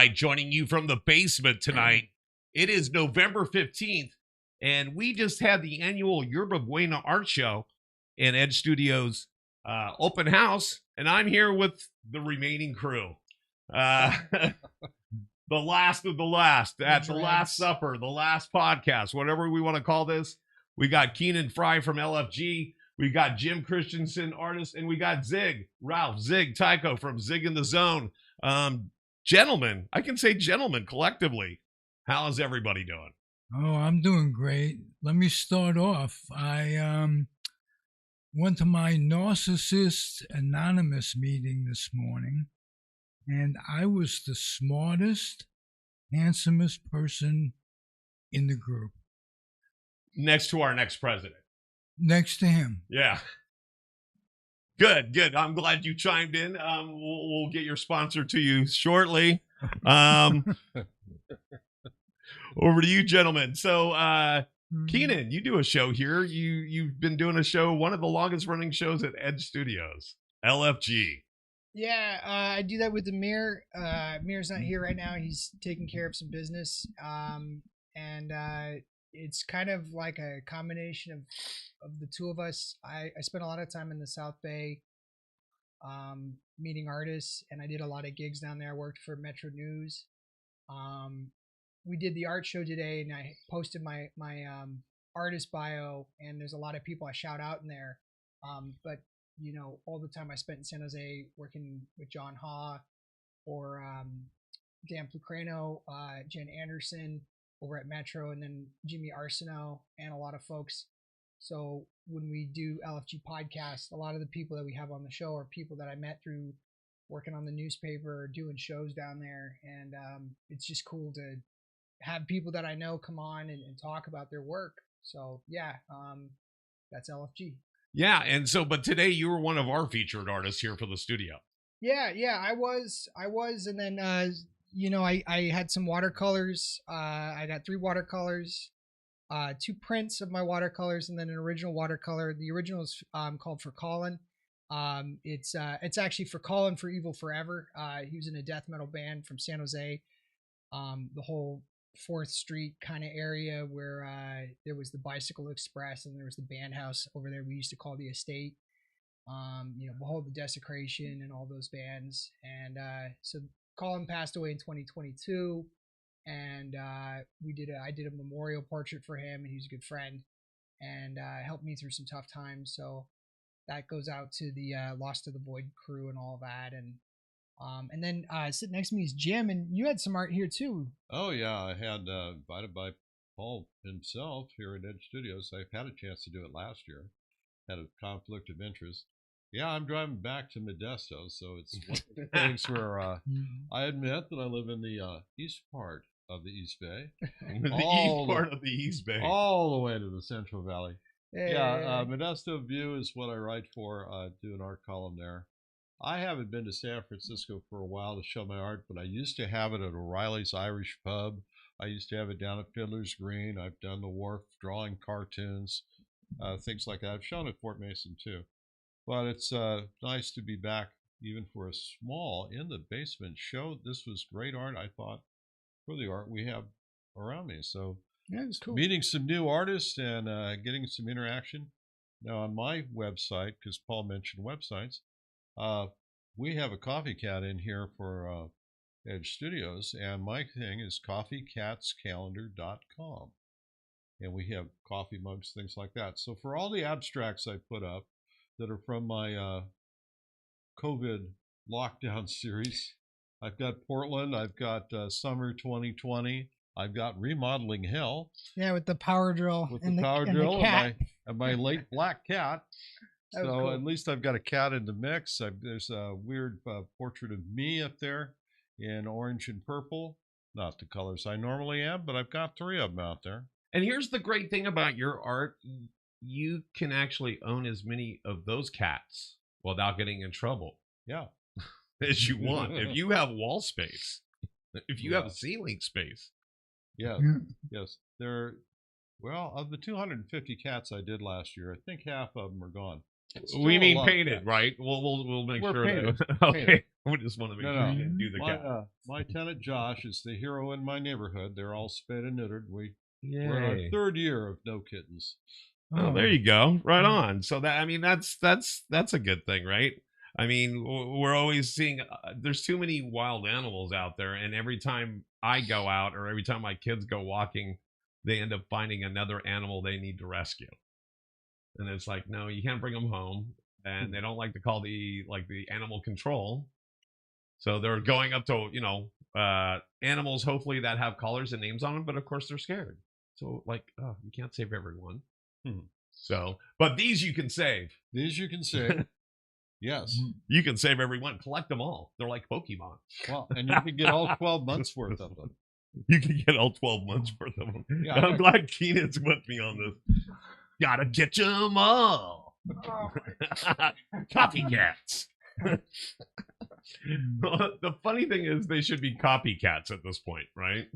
right, joining you from the basement tonight. It is November 15th, and we just had the annual Yerba Buena Art Show in Edge Studios open house, and I'm here with the remaining crew. The last of the last, at the Last Supper, the last podcast, whatever we want to call this. We got Keenan Fry from LFG. We got Jim Christiansen, artist, and we got Zig, Tyko from Zig In The Zone. Gentlemen, I can say gentlemen collectively. How is everybody doing? Oh, I'm doing great. Let me start off. I went to my Narcissist Anonymous meeting this morning, and I was the smartest, handsomest person in the group. Next to our next president. Next to him. Yeah. Good. I'm glad you chimed in. We'll get your sponsor to you shortly. Over to you, gentlemen. So, Keenan, you do a show here. You've been doing a show, one of the longest running shows at Edge Studios, LFG. Yeah, I do that with Amir. Amir's not here right now. He's taking care of some business. And it's kind of like a combination of the two of us. I spent a lot of time in the South Bay meeting artists, and I did a lot of gigs down there. I worked for Metro News. We did the art show today, and I posted my artist bio, and there's a lot of people I shout out in there. But you know, all the time I spent in San Jose working with John Ha or Dan Plucrano, Jen Anderson over at Metro, and then Jimmy Arsenault and a lot of folks. So when we do LFG podcast, a lot of the people that we have on the show are people that I met through working on the newspaper or doing shows down there. And it's just cool to have people that I know come on and talk about their work. So yeah, that's LFG. Yeah, and so, but today you were one of our featured artists here for the studio. Yeah, I was, and then you know, I had some watercolors. I got 3 watercolors, 2 prints of my watercolors, and then an original watercolor. The original is called For Colin. It's actually For Colin for Evil Forever. He was in a death metal band from San Jose. The whole 4th Street kind of area where there was the Bicycle Express and there was the band house over there we used to call the Estate. You know, Behold the Desecration and all those bands. And so Colin passed away in 2022, and I did a memorial portrait for him, and he was a good friend and helped me through some tough times. So that goes out to the Lost to the Void crew and all that. And then sitting next to me is Jim, and you had some art here too. Oh yeah, I had invited by Paul himself here at Edge Studios. I had a chance to do it last year. Had a conflict of interest. Yeah, I'm driving back to Modesto, so it's one of the things where I admit that I live in the east part of the East Bay. Of the East Bay. All the way to the Central Valley. Hey. Yeah, Modesto View is what I write for. I do an art column there. I haven't been to San Francisco for a while to show my art, but I used to have it at O'Reilly's Irish Pub. I used to have it down at Fiddler's Green. I've done the Wharf drawing cartoons, things like that. I've shown at Fort Mason too. But it's nice to be back, even for a small in the basement show. This was great art, I thought, for the art we have around me. So yeah, it's cool. Meeting some new artists and getting some interaction. Now on my website, because Paul mentioned websites, we have a coffee cat in here for Edge Studios, and my thing is coffeecatscalendar.com. And we have coffee mugs, things like that. So for all the abstracts I put up that are from my COVID lockdown series, I've got Portland, I've got Summer 2020, I've got Remodeling Hell. Yeah, with the power drill. With the power drill and my late black cat. So cool. At least I've got a cat in the mix. There's a weird portrait of me up there in orange and purple. Not the colors I normally am, but I've got 3 of them out there. And here's the great thing about your art. You can actually own as many of those cats without getting in trouble. Yeah. As you want. If you have wall space, if you have ceiling space. Yeah. Yes. Well, of the 250 cats I did last year, I think half of them are gone. We mean Still a lot, painted, right? We'll make We're sure painted. that. Okay, Painted. we just want to make No, sure no. you didn't do the My, cat. my tenant Josh is the hero in my neighborhood. They're all spayed and neutered. We're in our Yay. 3rd year of no kittens. Oh, there you go. Right Mm. on. So that, I mean, that's a good thing, right? I mean, we're always seeing there's too many wild animals out there, and every time I go out or every time my kids go walking, they end up finding another animal they need to rescue. And it's like, no, you can't bring them home, and they don't like to call the animal control. So they're going up to, animals hopefully that have collars and names on them, but of course they're scared. So like, oh, you can't save everyone. So, but these you can save. These you can save. Yes. You can save everyone. Collect them all. They're like Pokemon. Well, and you can get all 12 months worth of them. You can get all 12 months worth of them. Yeah, I'm glad Keenan's with me on this. Gotta get them all. Copycats. The funny thing is they should be copycats at this point, right?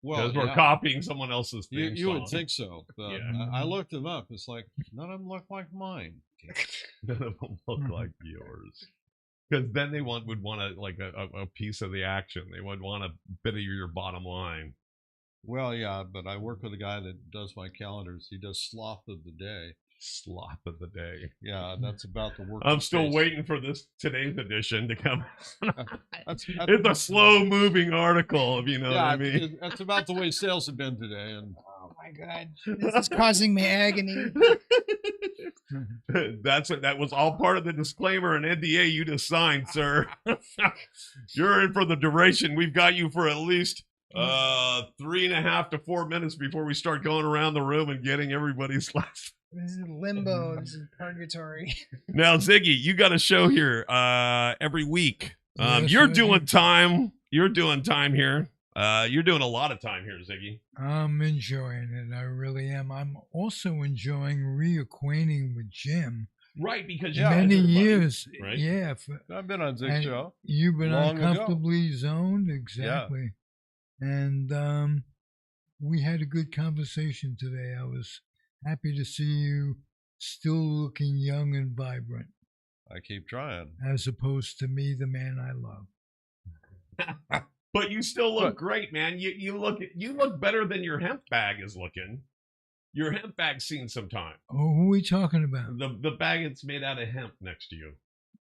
Well, Because we're copying someone else's thing. you would think so. But Yeah. I looked them up. It's like, none of them look like mine. None of them look like yours. Because then they would want a piece of the action. They would want a bit of your bottom line. Well, yeah, but I work with a guy that does my calendars. He does sloth of the day. Sloth of the day. Yeah, that's about the work. I'm still waiting for today's edition to come. That's It's a slow moving article, if you know what I mean. That's about the way sales have been today. And Oh my God, this is causing me agony. That was all part of the disclaimer and NDA you just signed, sir. You're in for the duration. We've got you for at least 3.5 to 4 minutes before we start going around the room and getting everybody's last. This is limbo. This is purgatory. Now, Ziggy, you got a show here every week. Yes, You're I doing do. time. You're doing time here. You're doing a lot of time here, Ziggy. I'm enjoying it. I really am. I'm also enjoying reacquainting with Jim. Right, because Yeah, Many everybody- years. right? Yeah. I've been on Zig And Show. You've been long ago. uncomfortably zoned. Exactly. And we had a good conversation today. I was happy to see you still looking young and vibrant, I keep trying. as opposed to me, the man I love. But you still look great, man. You look better than your hemp bag is looking. Your hemp bag's seen some time. Oh, who are we talking about? The bag that's made out of hemp next to you.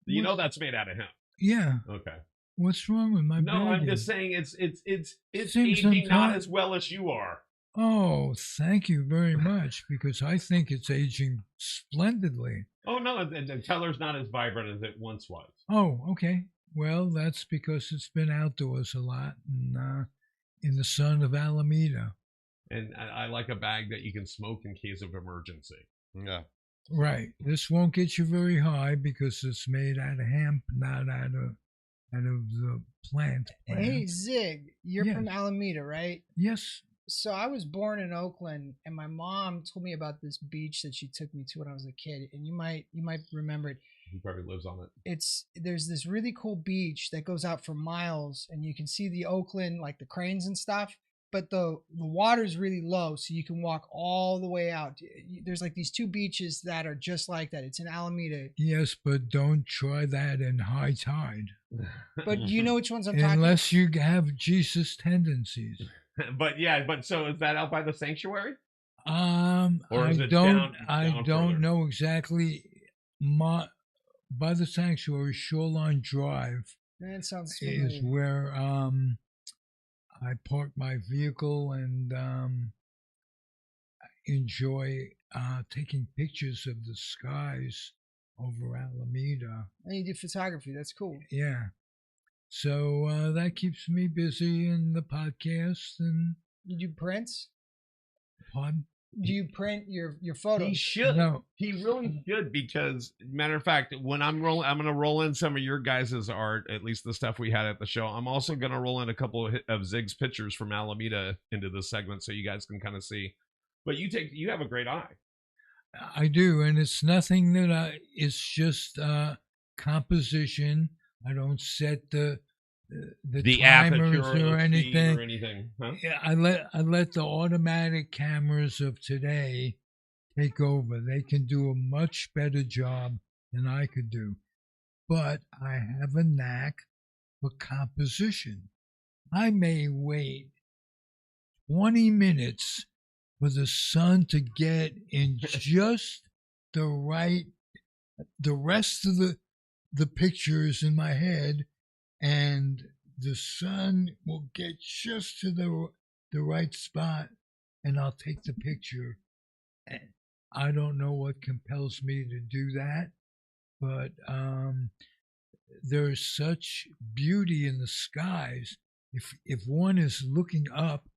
You know that's made out of hemp. Yeah. Okay. What's wrong with my No, I'm bag? just saying it's Seen some aging not time. as well as you are. Oh, thank you very much, because I think it's aging splendidly. Oh no, the color's not as vibrant as it once was. Oh, okay. Well, that's because it's been outdoors a lot and in the sun of Alameda. And I like a bag that you can smoke in case of emergency. Yeah. Right. This won't get you very high because it's made out of hemp, not out of the plant. Hey, Zig, you're Yes. from Alameda, right? Yes. So I was born in Oakland, and my mom told me about this beach that she took me to when I was a kid, and you might remember it. He probably lives on it. There's this really cool beach that goes out for miles, and you can see the Oakland, like the cranes and stuff. But the water's really low, so you can walk all the way out. There's like these two beaches that are just like that. It's in Alameda. Yes, but don't try that in high tide. But you know which ones I'm talking about? Unless you have Jesus tendencies. But so is that out by the sanctuary? Or I is it don't down further? know exactly. By the sanctuary, Shoreline Drive That sounds is familiar. where I park my vehicle and enjoy taking pictures of the skies over Alameda. And you do photography. That's cool. Yeah. So that keeps me busy in the podcast and You do prints? pardon? Do you print your photos? He should. No. He really should, because matter of fact, when I'm going to roll in some of your guys' art, at least the stuff we had at the show. I'm also going to roll in a couple of Zig's pictures from Alameda into this segment, so you guys can kind of see. But you have a great eye. I do, and it's nothing that it's just composition. I don't set the timers aperture or the speed anything. or anything. Huh? Yeah, I let the automatic cameras of today take over. They can do a much better job than I could do. But I have a knack for composition. I may wait 20 minutes for the sun to get in just the rest of the pictures in my head, and the sun will get just to the right spot, and I'll take the picture. And I don't know what compels me to do that, but there's such beauty in the skies. If one is looking up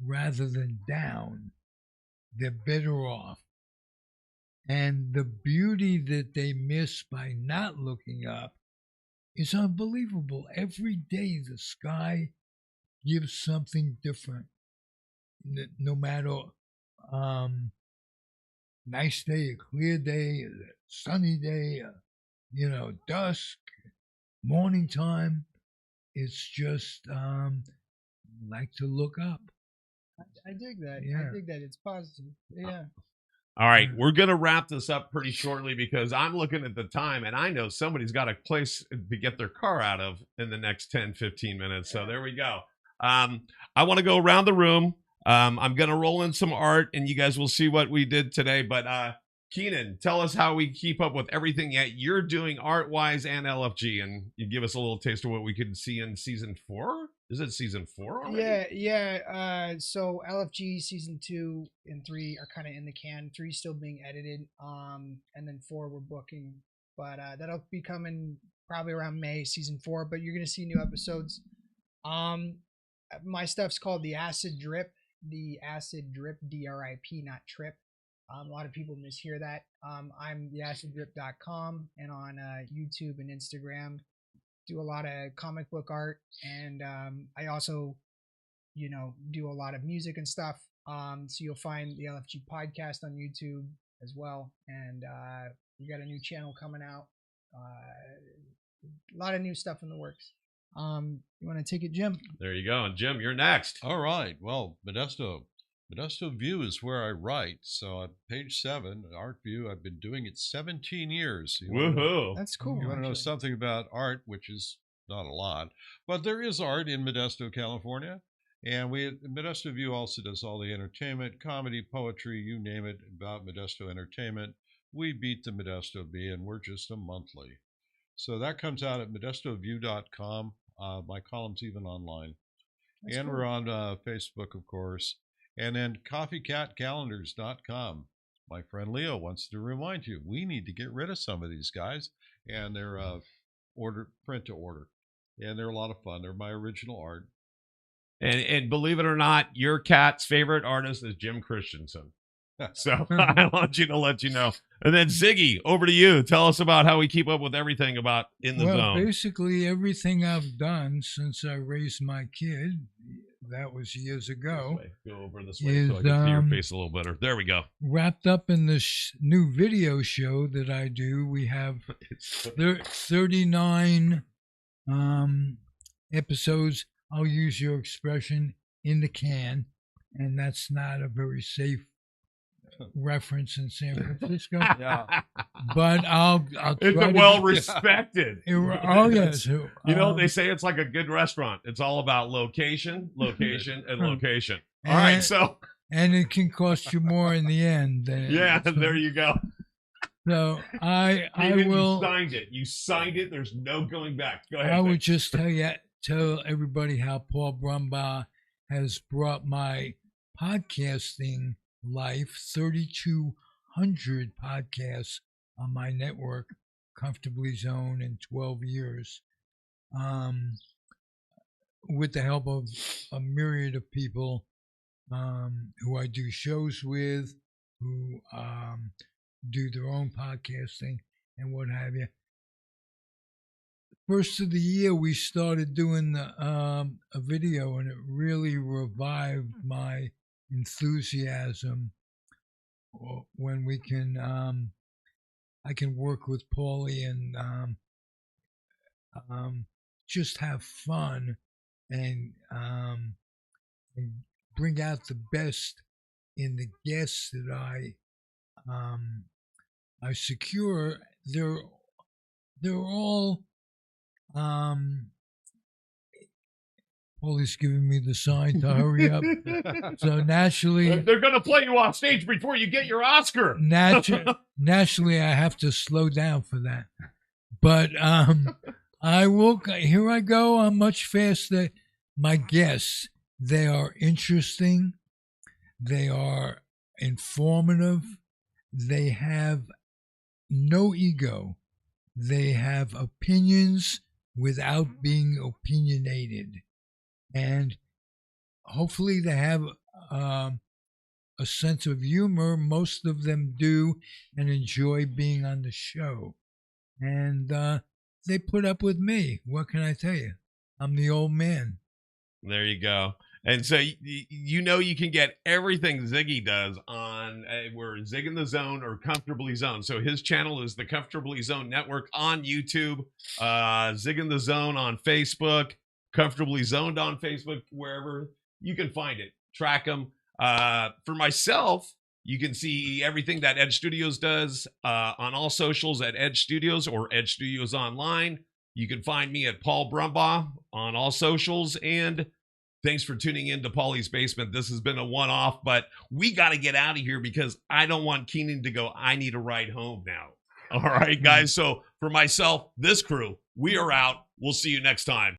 rather than down, they're better off. And the beauty that they miss by not looking up is unbelievable. Every day the sky gives something different. No matter nice day, a clear day, a sunny day, dusk, morning time. It's just like to look up. I dig that. Yeah. I dig that. It's positive. Yeah. All right, we're going to wrap this up pretty shortly because I'm looking at the time and I know somebody's got a place to get their car out of in the next 10, 15 minutes. So there we go. I want to go around the room. I'm going to roll in some art and you guys will see what we did today. But Keenan, tell us how we keep up with everything that you're doing art-wise and LFG. And you give us a little taste of what we could see in season 4. Is it season 4 already? Yeah. So LFG season 2 and 3 are kind of in the can. 3 still being edited. And then 4 we're booking, but that'll be coming probably around May, season 4. But you're gonna see new episodes. My stuff's called the Acid Drip. The Acid Drip, DRIP, not trip. A lot of people mishear that. I'm theaciddrip.com and on YouTube and Instagram. Do a lot of comic book art, and I also, do a lot of music and stuff. So you'll find the LFG podcast on YouTube as well, and we got a new channel coming out. A lot of new stuff in the works. You want to take it, Jim? There you go. And Jim, you're next. All right. Well, Modesto View is where I write. So on page 7, Art View, I've been doing it 17 years. Woohoo. That's cool. You want to know something about art, which is not a lot, but there is art in Modesto, California. And Modesto View also does all the entertainment, comedy, poetry, you name it, about Modesto entertainment. We beat the Modesto Bee, and we're just a monthly. So that comes out at modestoview.com. My column's even online. That's and cool. We're on Facebook, of course. And then coffeecatcalendars.com. My friend Leo wants to remind you, we need to get rid of some of these guys. And they're print to order. And they're a lot of fun. They're my original art. And believe it or not, your cat's favorite artist is Jim Christiansen. So I want you to let you know. And then Ziggy, over to you. Tell us about how we keep up with everything about In The Zone. Basically everything I've done since I raised my kid, that was years ago. Go over this way so I can see your face a little better. There we go. Wrapped up in this new video show that I do. We have 39 episodes. I'll use your expression, in the can, and that's not a very safe reference in San Francisco. Yeah. But I'll it's try well respected. Oh yes. They say it's like a good restaurant. It's all about location, and location. All right, so and it can cost you more in the end. There you go. So I will. You signed it. There's no going back. Go ahead. I would just tell everybody how Paul Brumbaugh has brought my podcasting life, 3,200 podcasts on my network, Comfortably Zone, in 12 years, with the help of a myriad of people who I do shows with, who do their own podcasting and what have you. First of the year, we started doing a video, and it really revived my enthusiasm when we can I can work with Pauly and just have fun and bring out the best in the guests that I I secure. They're all. Pauly's giving me the sign to hurry up. So naturally, They're going to play you off stage before you get your Oscar. naturally, I have to slow down for that. But I will. Here I go. I'm much faster. My guests, they are interesting. They are informative. They have no ego. They have opinions without being opinionated. And hopefully they have a sense of humor. Most of them do and enjoy being on the show. And they put up with me. What can I tell you? I'm the old man. There you go. And so you know you can get everything Ziggy does on we're Zig in the Zone or Comfortably Zone. So his channel is the Comfortably Zone Network on YouTube, Zig in the Zone on Facebook, Comfortably Zoned on Facebook, wherever you can find it. Track them. For myself, you can see everything that Edge Studios does on all socials at Edge Studios or Edge Studios Online. You can find me at Paul Brumbaugh on all socials. And thanks for tuning in to Pauly's Basement. This has been a one-off, but we got to get out of here because I don't want Keenan to go, I need a ride home now. All right, guys. So for myself, this crew, we are out. We'll see you next time.